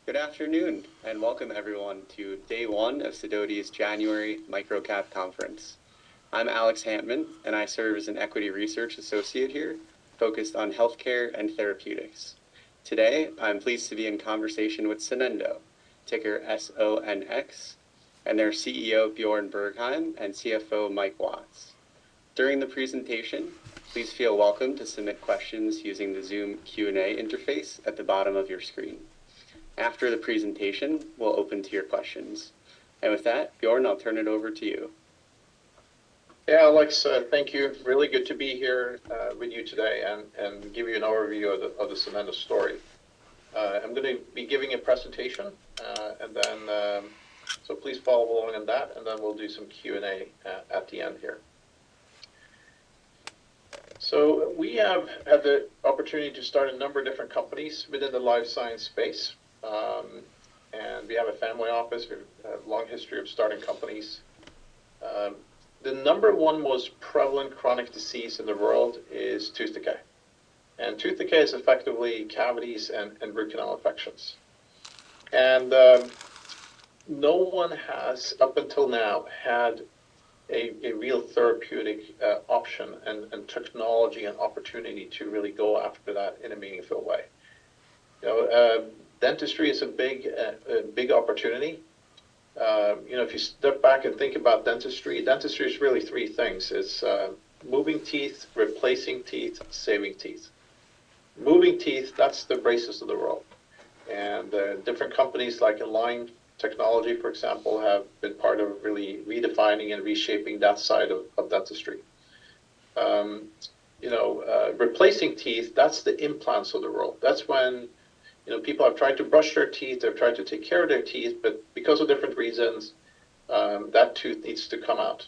Good afternoon, and welcome everyone to day one of Sidoti's January Microcap Conference. I'm Alex Hampman, and I serve as an equity research associate here, focused on healthcare and therapeutics. Today, I'm pleased to be in conversation with Sonendo, ticker SONX, and their CEO Bjorn Bergheim and CFO Mike Watts. During the presentation, please feel welcome to submit questions using the Zoom Q&A interface at the bottom of your screen. After the presentation, we'll open to your questions. And with that, Bjorn, I'll turn it over to you. Yeah, Alex, thank you. Really good to be here with you today and give you an overview of the Sonendo story. I'm going to be giving a presentation, and then so please follow along in that, and then we'll do some Q&A at the end here. So we have had the opportunity to start a number of different companies within the life science space. And we have a family office. We have a long history of starting companies. The number one most prevalent chronic disease in the world is tooth decay. And tooth decay is effectively cavities and root canal infections. And no one has, up until now, had a real therapeutic option and technology and opportunity to really go after that in a meaningful way. Dentistry is a big opportunity. If you step back and think about dentistry is really three things. It's moving teeth, replacing teeth, saving teeth. Moving teeth, that's the braces of the world. And different companies like Align Technology, for example, have been part of really redefining and reshaping that side of dentistry. Replacing teeth, that's the implants of the world. That's when people have tried to brush their teeth, they've tried to take care of their teeth, but because of different reasons, that tooth needs to come out.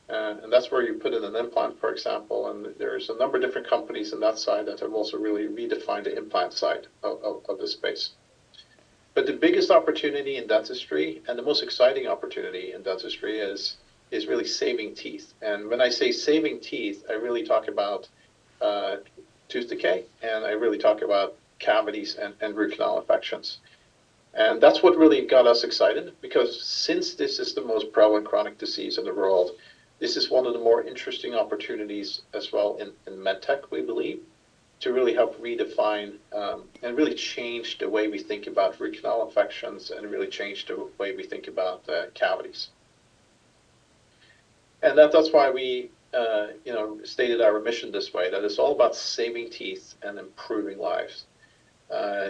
And that's where you put in an implant, for example, and there's a number of different companies on that side that have also really redefined the implant side of the space. But the biggest opportunity in dentistry, and the most exciting opportunity in dentistry, is really saving teeth. And when I say saving teeth, I really talk about tooth decay, and I really talk about cavities and root canal infections. And that's what really got us excited, because since this is the most prevalent chronic disease in the world, this is one of the more interesting opportunities as well in medtech, we believe, to really help redefine and really change the way we think about root canal infections and really change the way we think about cavities. And that's why we stated our mission this way, that it's all about saving teeth and improving lives.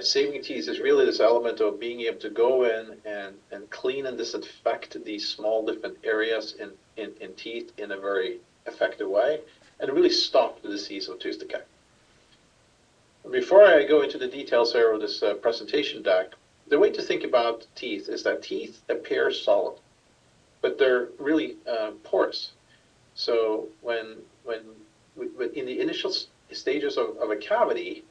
Saving teeth is really this element of being able to go in and clean and disinfect these small different areas in teeth in a very effective way and really stop the disease of tooth decay. Before I go into the details here of this presentation deck, the way to think about teeth is that teeth appear solid, but they're really porous. So when in the initial stages of a cavity,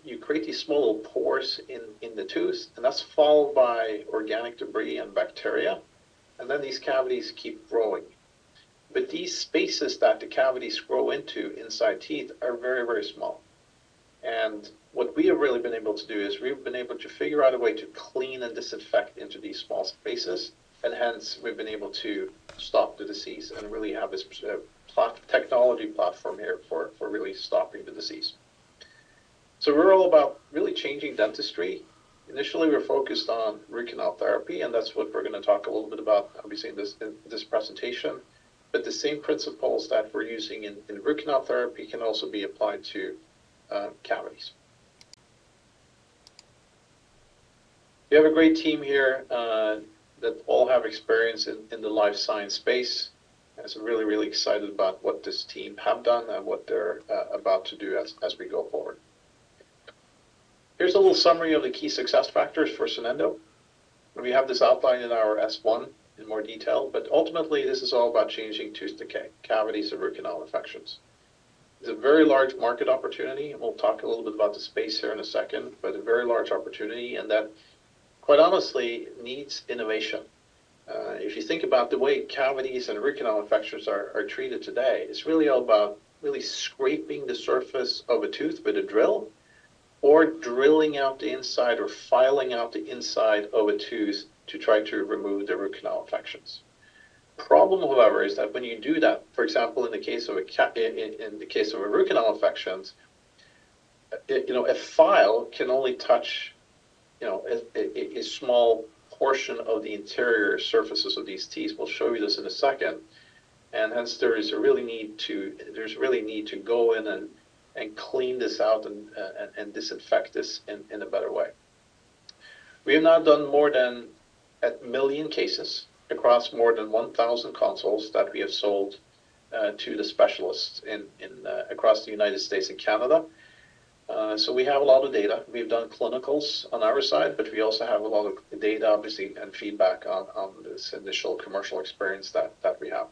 you create these small little pores in the tooth, and that's followed by organic debris and bacteria, and then these cavities keep growing. But these spaces that the cavities grow into inside teeth are very, very small. And what we have really been able to do is we've been able to figure out a way to clean and disinfect into these small spaces, and hence we've been able to stop the disease and really have this technology platform here for really stopping the disease. So we're all about really changing dentistry. Initially, we're focused on root canal therapy, and that's what we're going to talk a little bit about, obviously, in this presentation. But the same principles that we're using in root canal therapy can also be applied to cavities. We have a great team here that all have experience in the life science space. And so really, really excited about what this team have done and what they're about to do as we go forward. Here's a little summary of the key success factors for Sonendo. We have this outlined in our S1 in more detail, but ultimately this is all about changing tooth decay, cavities, and root canal infections. It's a very large market opportunity, and we'll talk a little bit about the space here in a second, but a very large opportunity, and that, quite honestly, needs innovation. If you think about the way cavities and root canal infections are treated today, it's really all about really scraping the surface of a tooth with a drill, or drilling out the inside or filing out the inside of a tooth to try to remove the root canal infections. Problem, however, is that when you do that, for example, in the case of a root canal infections, a file can only touch a small portion of the interior surfaces of these teeth. We'll show you this in a second, and hence there's really need to go in and clean this out and disinfect this in a better way. We have now done more than 1 million cases across more than 1,000 consoles that we have sold to the specialists across the United States and Canada. So we have a lot of data. We've done clinicals on our side, but we also have a lot of data, obviously, and feedback on this initial commercial experience that we have.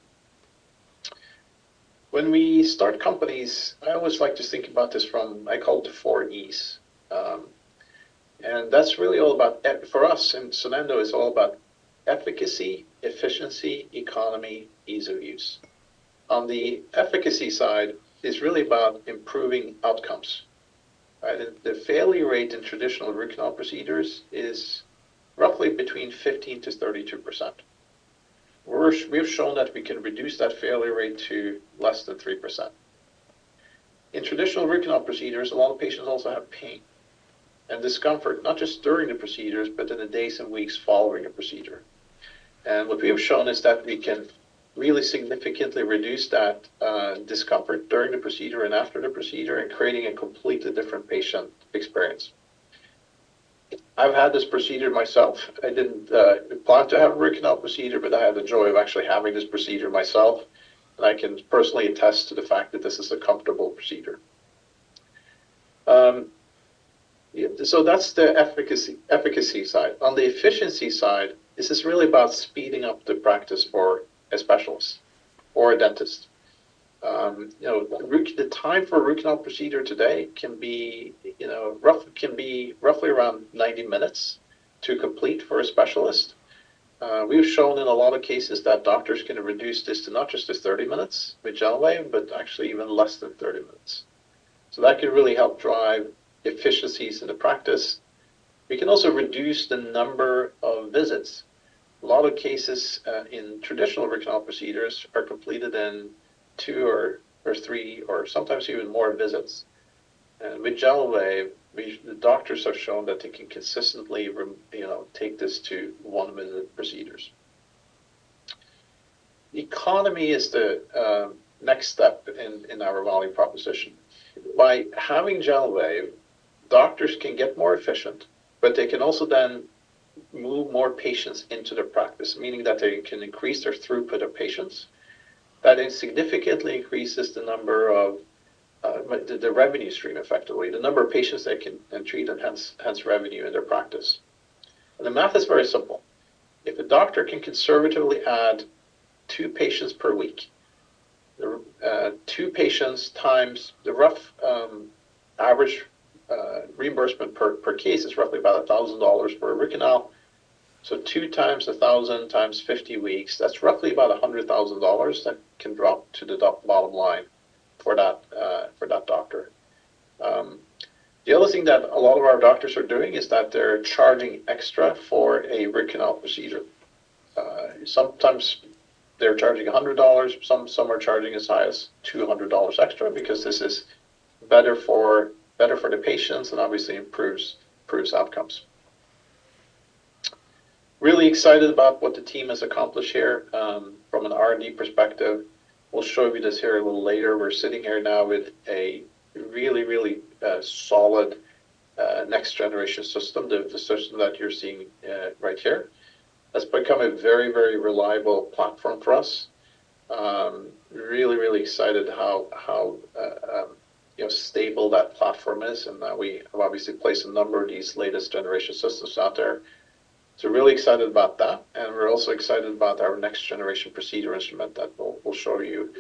When we start companies, I always like to think about this I call it the 4 E's. And that's really all about, for us in Sonendo, it's all about efficacy, efficiency, economy, ease of use. On the efficacy side, it's really about improving outcomes. Right? The failure rate in traditional root canal procedures is roughly between 15 to 32%. We've shown that we can reduce that failure rate to less than 3%. In traditional root canal procedures, a lot of patients also have pain and discomfort, not just during the procedures, but in the days and weeks following a procedure. And what we have shown is that we can really significantly reduce that discomfort during the procedure and after the procedure, and creating a completely different patient experience. I've had this procedure myself. I didn't plan to have a root canal procedure, but I had the joy of actually having this procedure myself, and I can personally attest to the fact that this is a comfortable procedure. So that's the efficacy side. On the efficiency side, this is really about speeding up the practice for a specialist or a dentist. The time for a root canal procedure today can be roughly around 90 minutes to complete for a specialist. We've shown in a lot of cases that doctors can reduce this to not just the 30 minutes with GentleWave, but actually even less than 30 minutes. So that can really help drive efficiencies in the practice. We can also reduce the number of visits. A lot of cases in traditional root canal procedures are completed in 2 or 3 or sometimes even more visits. And with GentleWave, the doctors have shown that they can consistently take this to 1-minute procedures. Economy is the next step in our value proposition. By having GentleWave, doctors can get more efficient, but they can also then move more patients into their practice, meaning that they can increase their throughput of patients. That significantly increases the number of the revenue stream, effectively, the number of patients they can treat, and hence revenue in their practice. And the math is very simple. If a doctor can conservatively add 2 patients per week, 2 patients times the rough average reimbursement per case is roughly about $1,000 for a root canal. So 2 times 1,000 times 50 weeks, that's roughly about $100,000 that can drop to the bottom line for that doctor. The other thing that a lot of our doctors are doing is that they're charging extra for a root canal procedure. Sometimes they're charging $100. Some are charging as high as $200 extra, because this is better for the patients and obviously improves outcomes. Really excited about what the team has accomplished here from an R&D perspective. We'll show you this here a little later. We're sitting here now with a really solid next generation system, the system that you're seeing right here. That's become a very reliable platform for us. Really excited how stable that platform is, and we have obviously placed a number of these latest generation systems out there. So really excited about that, and we're also excited about our next generation procedure instrument that we'll show you,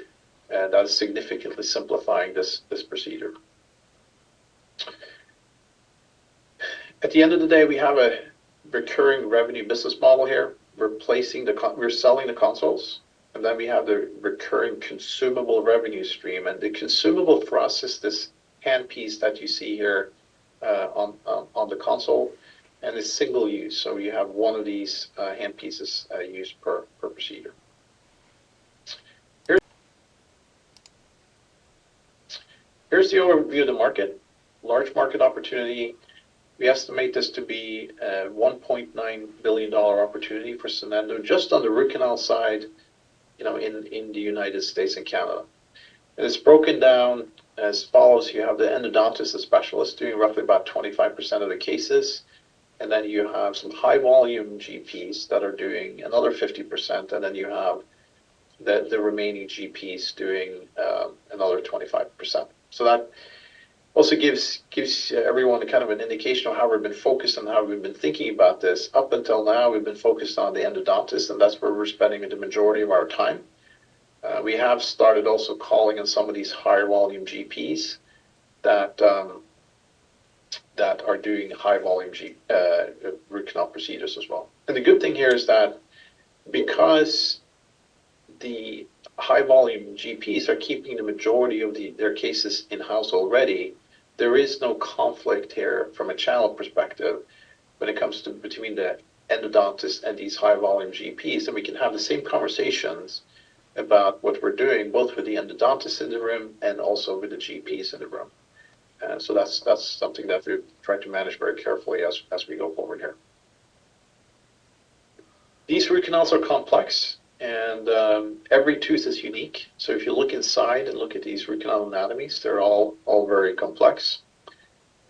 and that's significantly simplifying this procedure. At the end of the day, we have a recurring revenue business model here. We're selling the consoles, and then we have the recurring consumable revenue stream. And the consumable for us is this handpiece that you see here on the console, and it's single use. So you have one of these hand pieces used per procedure. Here's the overview of the market. Large market opportunity. We estimate this to be a $1.9 billion opportunity for Sonendo just on the root canal side, in the United States and Canada. And it's broken down as follows. You have the endodontist, the specialist, doing roughly about 25% of the cases. And then you have some high volume GPs that are doing another 50%. And then you have the remaining GPs doing another 25%. So that also gives everyone kind of an indication of how we've been focused and how we've been thinking about this. Up until now, we've been focused on the endodontist, and that's where we're spending the majority of our time. We have started also calling on some of these higher volume GPs that are doing high volume root canal procedures as well. And the good thing here is that because the high volume GPs are keeping the majority of their cases in-house already, there is no conflict here from a channel perspective when it comes to between the endodontist and these high volume GPs, and we can have the same conversations about what we're doing, both with the endodontists in the room and also with the GPs in the room. So that's something that we're trying to manage very carefully as we go forward here. These root canals are complex, and every tooth is unique. So if you look inside and look at these root canal anatomies, they're all very complex.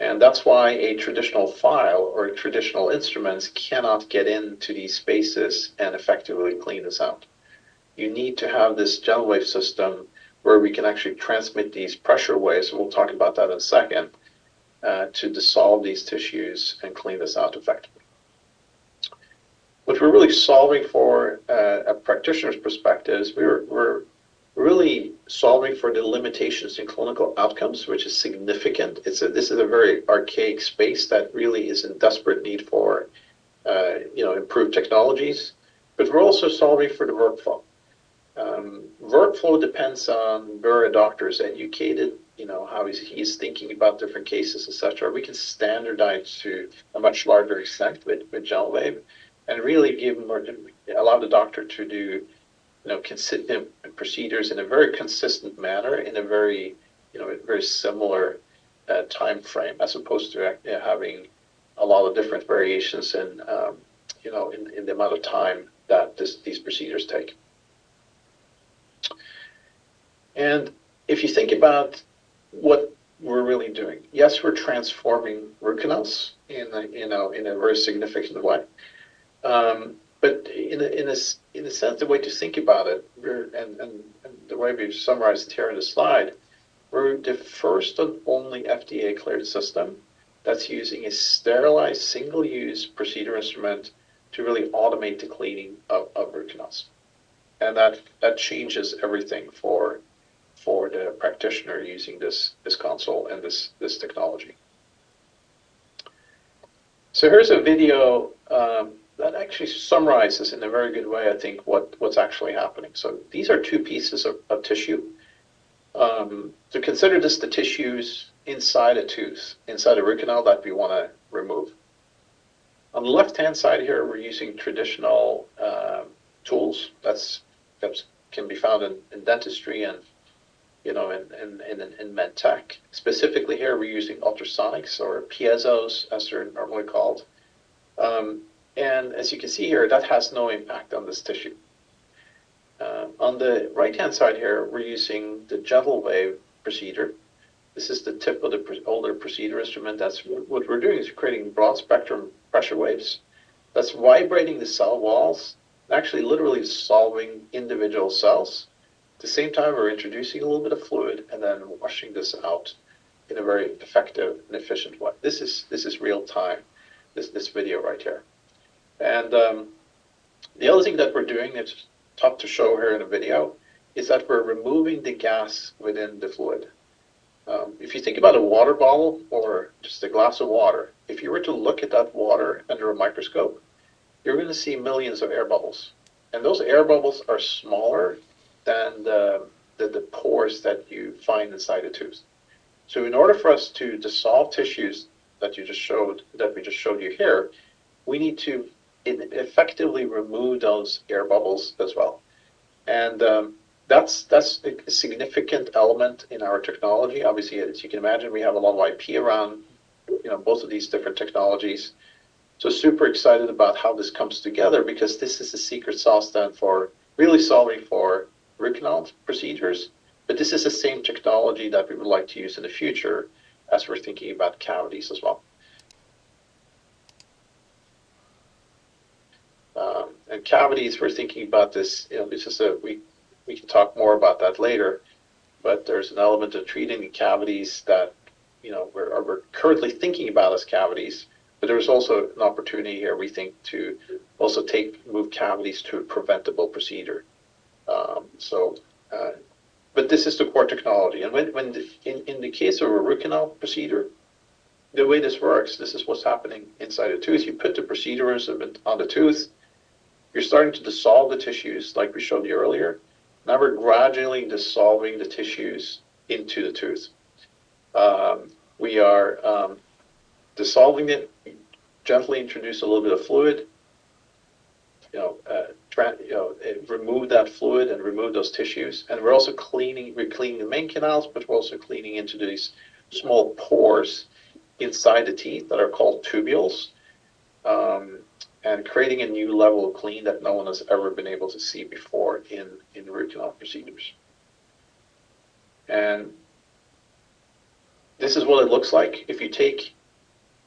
And that's why a traditional file or traditional instruments cannot get into these spaces and effectively clean this out. You need to have this gel wave system where we can actually transmit these pressure waves, and we'll talk about that in a second, to dissolve these tissues and clean this out effectively. What we're really solving for a practitioner's perspective is we're really solving for the limitations in clinical outcomes, which is significant. This is a very archaic space that really is in desperate need for improved technologies. But we're also solving for the workflow. Workflow depends on where a doctor is educated, how he's thinking about different cases, etc. We can standardize to a much larger extent with gel wave, and really allow the doctor to do consistent procedures in a very consistent manner in a very very similar time frame, as opposed to having a lot of different variations in the amount of time that these procedures take. And if you think about what we're really doing, yes, we're transforming root canals in a very significant way. But in a sense, the way to think about it, and the way we've summarized it here in the slide, we're the first and only FDA-cleared system that's using a sterilized, single-use procedure instrument to really automate the cleaning of root canals. And that changes everything for the practitioner using this console and this technology. So here's a video that actually summarizes in a very good way, I think, what's actually happening. So these are two pieces of tissue. So consider this the tissues inside a tooth, inside a root canal that we want to remove. On the left-hand side here, we're using traditional tools that can be found in dentistry and in med tech. Specifically here, we're using ultrasonics, or piezos, as they're normally called. And as you can see here, that has no impact on this tissue. On the right-hand side here, we're using the gentle wave procedure. This is the tip of the older procedure instrument. That's what we're doing, is creating broad spectrum pressure waves that's vibrating the cell walls, actually literally dissolving individual cells. At the same time, we're introducing a little bit of fluid and then washing this out in a very effective and efficient way. This is real time, this video right here. And the other thing that we're doing, it's tough to show here in a video, is that we're removing the gas within the fluid. If you think about a water bottle or just a glass of water, if you were to look at that water under a microscope, you're going to see millions of air bubbles. And those air bubbles are smaller than the pores that you find inside a tooth. So in order for us to dissolve tissues that we just showed you here, we need to effectively remove those air bubbles as well. And that's a significant element in our technology. Obviously, as you can imagine, we have a lot of IP around both of these different technologies. So super excited about how this comes together, because this is the secret sauce then for really solving for root canal procedures. But this is the same technology that we would like to use in the future as we're thinking about cavities as well. And cavities, we're thinking about this, this is we can talk more about that later, but there's an element of treating the cavities that, we're currently thinking about as cavities, but there's also an opportunity here, we think, to also move cavities to a preventable procedure. But this is the core technology. And in the case of a root canal procedure, the way this works, this is what's happening inside the tooth. You put the procedure instrument on the tooth, you're starting to dissolve the tissues like we showed you earlier. Now we're gradually dissolving the tissues into the tooth. We are dissolving it, gently introduce a little bit of fluid, remove that fluid and remove those tissues. And we're also cleaning the main canals, but we're also cleaning into these small pores inside the teeth that are called tubules, and creating a new level of clean that no one has ever been able to see before in root canal procedures. And this is what it looks like if you take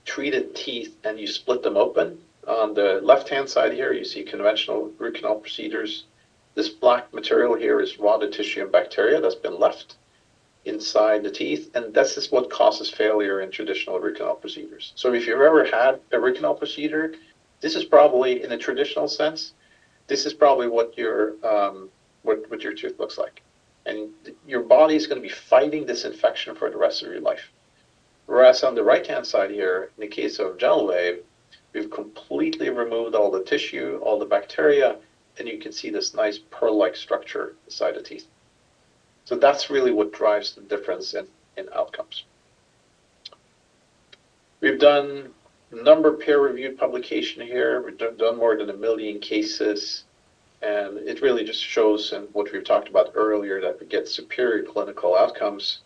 treated teeth and you split them open. On the left-hand side here, you see conventional root canal procedures. This black material here is rotted tissue and bacteria that's been left inside the teeth, and this is what causes failure in traditional root canal procedures. So if you've ever had a root canal procedure, this is probably, in a traditional sense, this is probably what your tooth looks like. And your body is going to be fighting this infection for the rest of your life. Whereas on the right-hand side here, in the case of GentleWave, we've completely removed all the tissue, all the bacteria, and you can see this nice pearl-like structure inside the teeth. So that's really what drives the difference in outcomes. We've done a number of peer-reviewed publications here. We've done more than 1 million cases, and it really just shows, and what we've talked about earlier, that we get superior clinical outcomes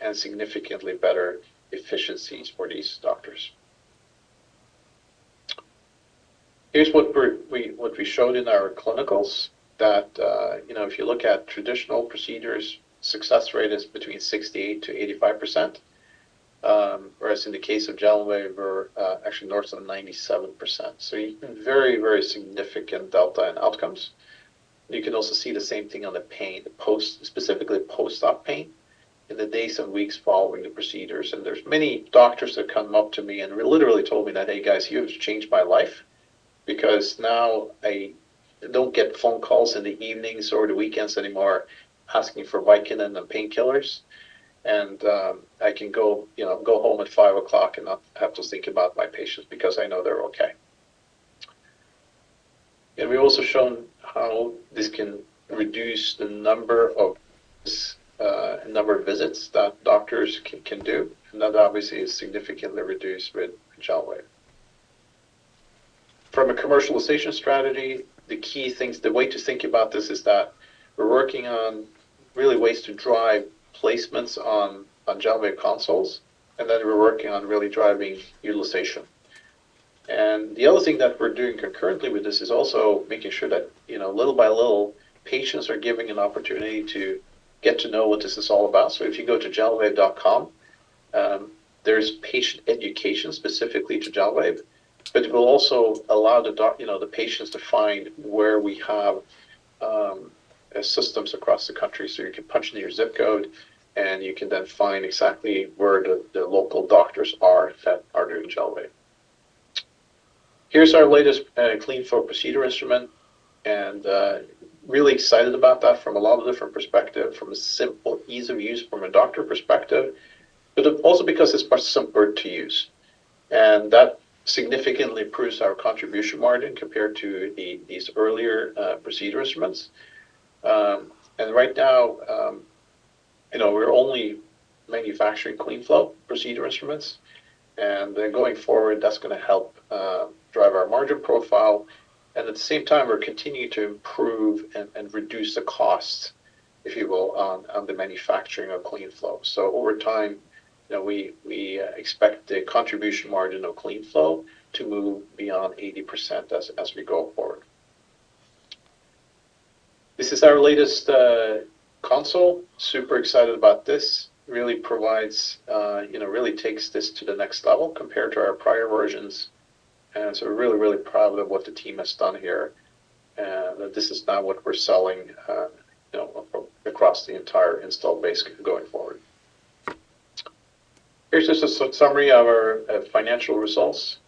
and significantly better efficiencies for these doctors. Here's what we showed in our clinicals, that if you look at traditional procedures, success rate is between 68 to 85%, whereas in the case of GentleWave, we're actually north of 97%. So very, very significant delta in outcomes. You can also see the same thing on the pain, specifically post-op pain in the days and weeks following the procedures. And there's many doctors that come up to me and literally told me that, hey guys, you have changed my life, because now I don't get phone calls in the evenings or the weekends anymore asking for Vicodin and painkillers, and I can go home at 5 o'clock and not have to think about my patients because I know they're okay. And we've also shown how this can reduce the number of visits that doctors can do, and that obviously is significantly reduced with GentleWave. From a commercialization strategy, the way to think about this is that we're working on really ways to drive placements on GentleWave consoles, and then we're working on really driving utilization. And the other thing that we're doing concurrently with this is also making sure that, little by little, patients are given an opportunity to get to know what this is all about. So if you go to gentlewave.com, there's patient education specifically to GentleWave, but it will also allow the patients to find where we have systems across the country. So you can punch in your zip code, and you can then find exactly where the local doctors are that are doing GentleWave. Here's our latest CleanFlow procedure instrument, and really excited about that from a lot of different perspectives, from a simple ease of use from a doctor perspective, but also because it's much simpler to use. And that significantly improves our contribution margin compared to these earlier procedure instruments. And right now, we're only manufacturing CleanFlow procedure instruments, And then going forward, that's going to help drive our margin profile. And at the same time, we're continuing to improve and reduce the costs, if you will, on the manufacturing of CleanFlow. So over time, we expect the contribution margin of CleanFlow to move beyond 80% as we go forward. This is our latest console. Super excited about this. Really provides, really takes this to the next level compared to our prior versions. And so we're really, really proud of what the team has done here. And this is now what we're selling, across the entire install base going forward. Here's just a summary of our financial results.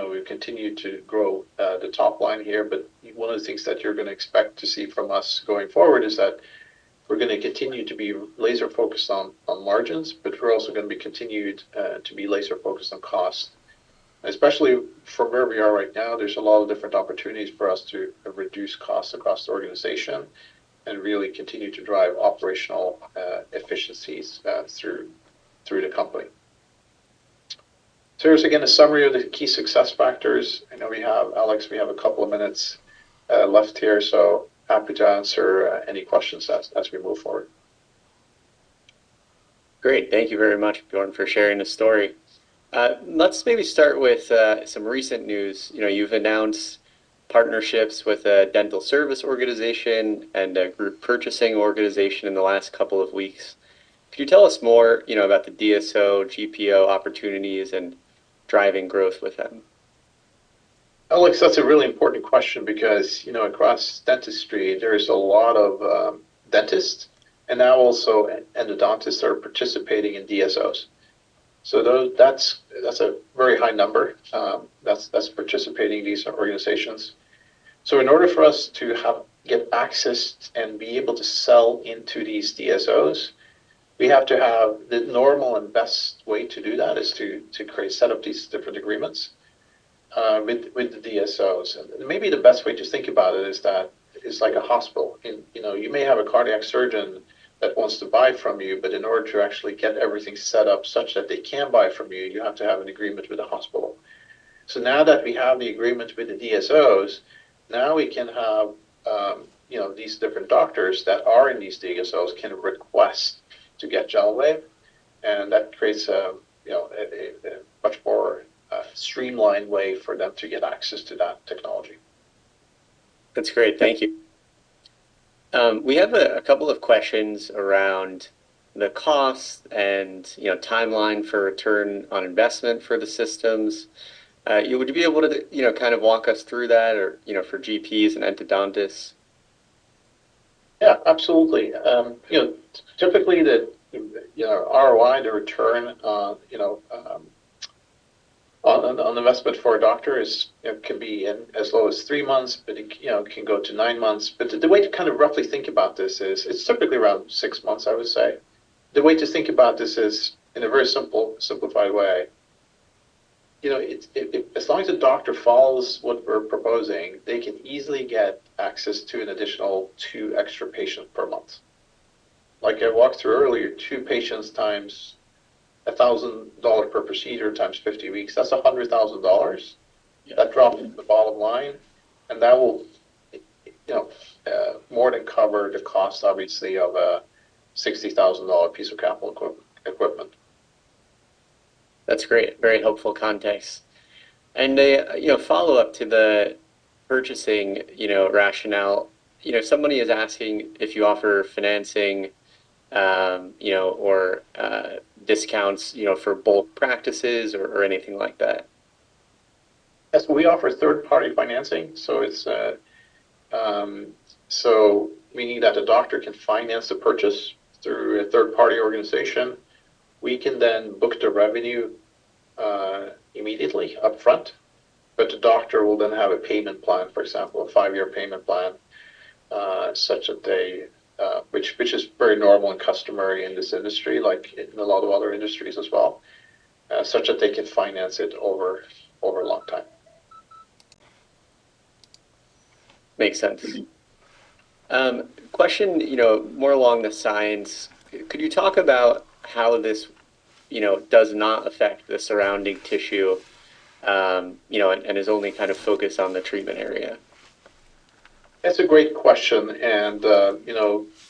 We continue to grow the top line here, but one of the things that you're going to expect to see from us going forward is that we're going to continue to be laser focused on margins, but we're also going to be continued to be laser focused on cost. Especially from where we are right now, there's a lot of different opportunities for us to reduce costs across the organization and really continue to drive operational efficiencies through the company. So here's again a summary of the key success factors. I know we have, Alex, we have a couple of minutes left here, so happy to answer any questions as we move forward. Great. Thank you very much, Bjorn, for sharing the story. Let's maybe start with some recent news. You've announced partnerships with a dental service organization and a group purchasing organization in the last couple of weeks. Could you tell us more, about the DSO, GPO opportunities and driving growth with them? Alex, that's a really important question because, across dentistry, there's a lot of dentists and now also endodontists are participating in DSOs. So that's a very high number that's participating in these organizations. So in order for us to get access and be able to sell into these DSOs, we have to have the normal and best way to do that is to set up these different agreements with the DSOs. And maybe the best way to think about it is that it's like a hospital. You may have a cardiac surgeon that wants to buy from you, but in order to actually get everything set up such that they can buy from you, you have to have an agreement with the hospital. So now that we have the agreement with the DSOs, now we can have these different doctors that are in these DSOs can request to get GelWave, and that creates a much more streamlined way for them to get access to that technology. That's great. Thank you. We have a couple of questions around the cost and timeline for return on investment for the systems. Would you be able to kind of walk us through that, or for GPs and endodontists? Yeah, absolutely. Typically the ROI, the return on investment for a doctor can be in as low as 3 months, but it can go to 9 months. But the way to kind of roughly think about this is it's typically around 6 months, I would say. The way to think about this is in a very simplified way. As long as the doctor follows what we're proposing, they can easily get access to an additional 2 extra patients per month. Like I walked through earlier, 2 patients times $1,000 per procedure times 50 weeks, that's $100,000. Yeah. That drops to the bottom line, and that will, more than cover the cost, obviously, of a $60,000 piece of capital equipment. That's great. Very helpful context. And a follow up to the purchasing, rationale. Somebody is asking if you offer financing, or discounts, for bulk practices or anything like that. Yes, we offer third-party financing. So it's meaning that the doctor can finance the purchase through a third-party organization. We can then book the revenue immediately up front, but the doctor will then have a payment plan, for example, a 5-year payment plan, such that they, which is very normal and customary in this industry, like in a lot of other industries as well, such that they can finance it over a long time. Makes sense. Question, more along the science. Could you talk about how this does not affect the surrounding tissue, and is only kind of focused on the treatment area? That's a great question, and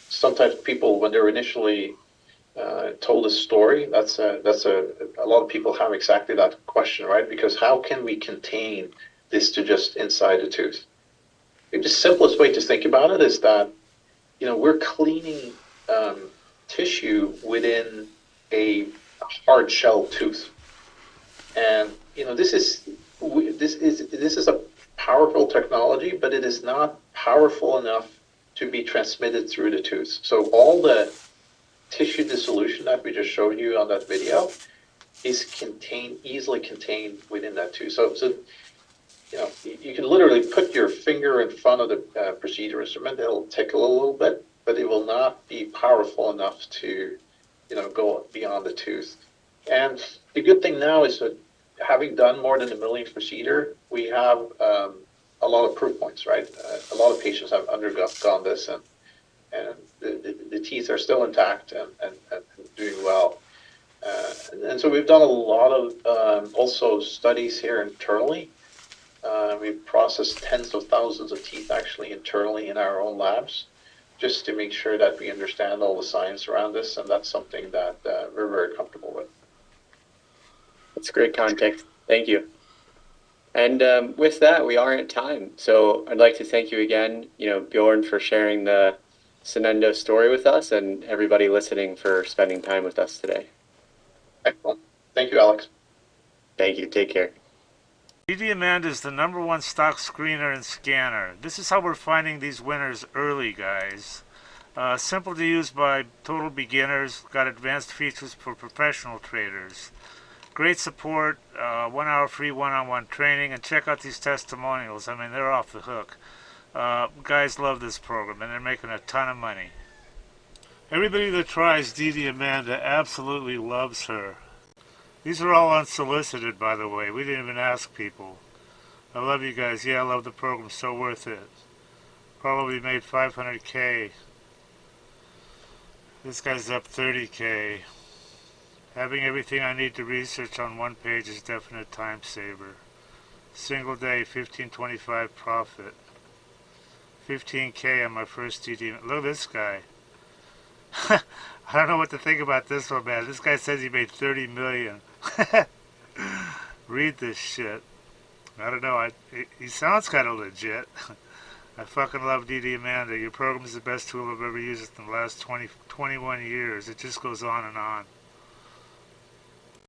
sometimes people, when they're initially told a story, a lot of people have exactly that question, right? Because how can we contain this to just inside the tooth? The simplest way to think about it is that we're cleaning tissue within a hard shell tooth, and this is a powerful technology, but it is not powerful enough to be transmitted through the tooth. So all the tissue dissolution that we just showed you on that video is easily contained within that tooth. So you can literally put your finger in front of the procedure instrument. It'll tickle a little bit, but it will not be powerful enough to, go beyond the tooth. And the good thing now is that having done more than 1 million procedure, we have a lot of proof points, right? A lot of patients have undergone this, and the teeth are still intact and doing well. And so we've done a lot of also studies here internally. We've processed tens of thousands of teeth actually internally in our own labs, just to make sure that we understand all the science around this, and that's something that we're very comfortable with. That's great context. Thank you. And with that, we are at time. So I'd like to thank you again, Bjorn, for sharing the Sonendo story with us, and everybody listening for spending time with us today. Excellent. Thank you, Alex. Thank you. Take care. DDAmanda is the #1 stock screener and scanner. This is how we're finding these winners early, guys. Simple to use by total beginners. Got advanced features for professional traders. Great support, 1 hour free one-on-one training, and check out these testimonials. I mean, they're off the hook. Guys love this program, and they're making a ton of money. Everybody that tries DDAmanda absolutely loves her. These are all unsolicited, by the way. We didn't even ask people. I love you guys. Yeah, I love the program. So worth it. Probably made 500K. This guy's up 30K. Having everything I need to research on one page is definite time saver. Single day, 1525 profit. 15K on my first DD. Look at this guy. I don't know what to think about this one, man. This guy says he made 30 million. Read this shit. I don't know. He sounds kind of legit. I fucking love DDAmanda. Your program is the best tool I've ever used in the last 21 years. It just goes on and on.